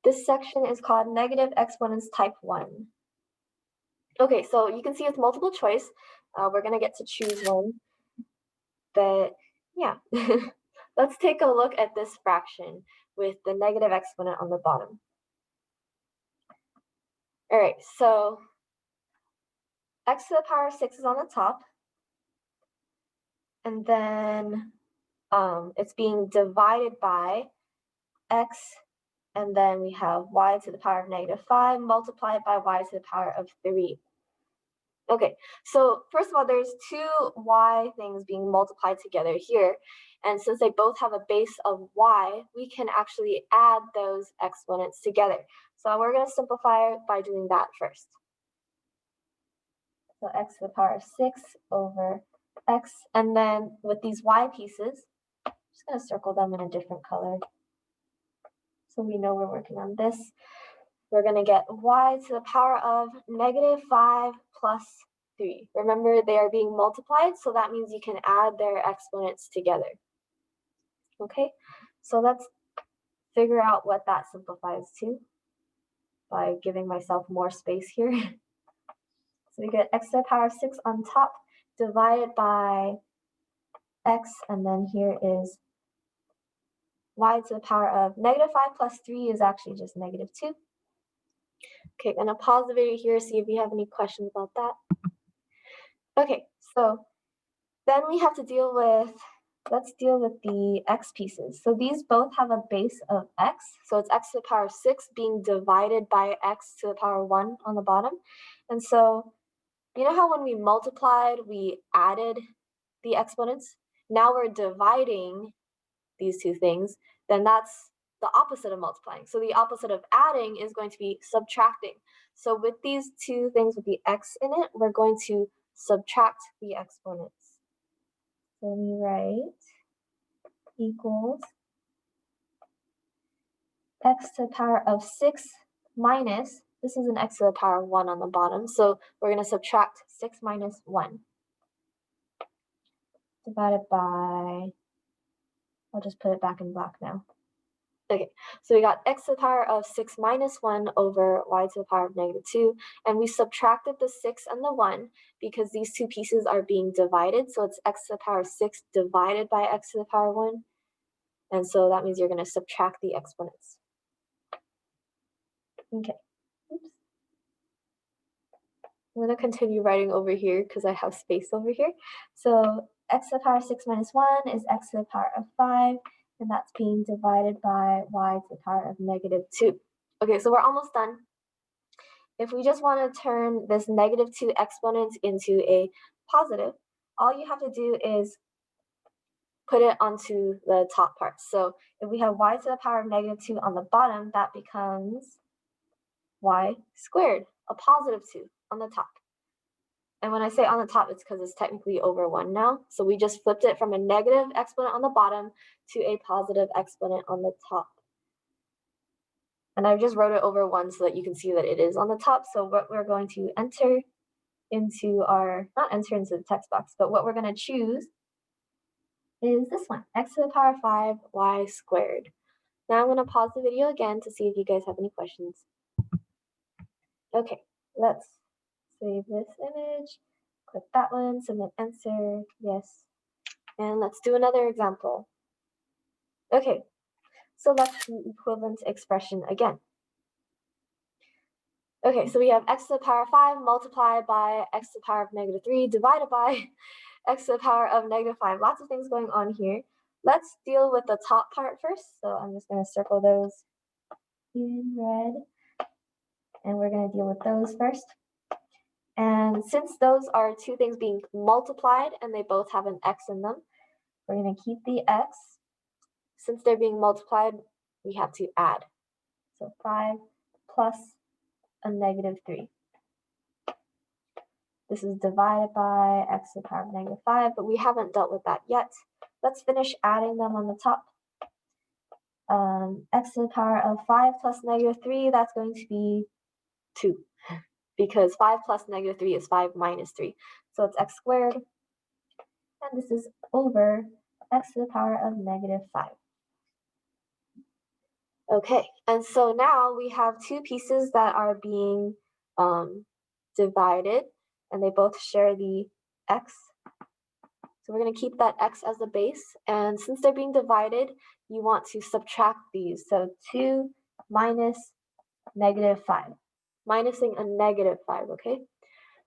This section is called negative exponents type 1. Okay, so you can see it's multiple choice. We're going to get to choose one. But yeah, let's take a look at this fraction with the negative exponent on the bottom. All right, so x to the power 6 is on the top. And then it's being divided by x, and then we have y to the power of negative 5 multiplied by y to the power of 3. Okay, so first of all, there's two y things being multiplied together here. And since they both have a base of y, we can actually add those exponents together. So we're going to simplify it by doing that first. So x to the power of 6 over x. And then with these y pieces, I'm just going to circle them in a different color so we know we're working on this. We're going to get y to the power of negative 5 plus 3. Remember, they are being multiplied, so that means you can add their exponents together. Okay, so let's figure out what that simplifies to by giving myself more space here. So we get x to the power of 6 on top divided by x, and then here is y to the power of negative 5 plus 3 is actually just negative 2. Okay, I'm going to pause the video here, see if you have any questions about that. Okay, so then we have to deal with, let's deal with the x pieces. So these both have a base of x. So it's x to the power of 6 being divided by x to the power 1 on the bottom. And so you know how when we multiplied, we added the exponents? Now we're dividing these two things, then that's the opposite of multiplying. So the opposite of adding is going to be subtracting. So with these two things with the x in it, we're going to subtract the exponents. So we write equals x to the power of 6 minus, this is an x to the power of 1 on the bottom, so we're going to subtract 6 minus 1 divided by, I'll just put it back in black now. Okay, so we got x to the power of 6 minus 1 over y to the power of negative 2, and we subtracted the 6 and the 1 because these two pieces are being divided, so it's x to the power of 6 divided by x to the power 1, and so that means you're going to subtract the exponents. Okay, oops. I'm going to continue writing over here because I have space over here. So x to the power of 6 minus 1 is x to the power of 5, and that's being divided by y to the power of negative 2. Okay, so we're almost done. If we just want to turn this negative 2 exponent into a positive, all you have to do is put it onto the top part. So if we have y to the power of negative 2 on the bottom, that becomes y squared, a positive 2 on the top. And when I say on the top, it's because it's technically over 1 now. So we just flipped it from a negative exponent on the bottom to a positive exponent on the top. And I just wrote it over 1 so that you can see that it is on the top. So what we're going to enter into our, not enter into the text box, but what we're going to choose is this one, x to the power of 5, y squared. Now I'm going to pause the video again to see if you guys have any questions. Okay, let's save this image, click that one, submit answer, yes. And let's do another example. Okay, select the equivalent expression again. Okay, so we have x to the power of 5 multiplied by x to the power of negative 3 divided by x to the power of negative 5. Lots of things going on here. Let's deal with the top part first. So I'm just going to circle those in red. And we're going to deal with those first. And since those are two things being multiplied and they both have an x in them, we're going to keep the x. Since they're being multiplied, we have to add. So 5 plus a negative 3. This is divided by x to the power of negative 5, but we haven't dealt with that yet. Let's finish adding them on the top. X to the power of 5 plus negative 3, that's going to be 2. Because 5 plus negative 3 is 5 minus 3. So it's x squared. And this is over x to the power of negative 5. Okay, and so now we have two pieces that are being divided, and they both share the x. So we're going to keep that x as the base, and since they're being divided, you want to subtract these. So 2 minus -5, minusing a -5, okay?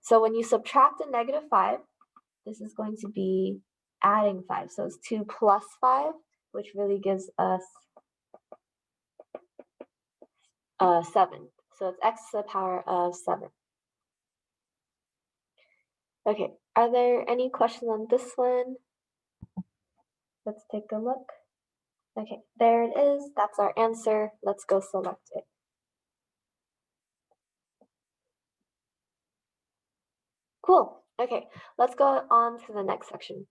So when you subtract a -5, this is going to be adding 5. So it's 2 plus 5, which really gives us 7. So it's x to the power of 7. Okay, are there any questions on this one? Let's take a look. Okay, there it is. That's our answer. Let's go select it. Cool. Okay, let's go on to the next section.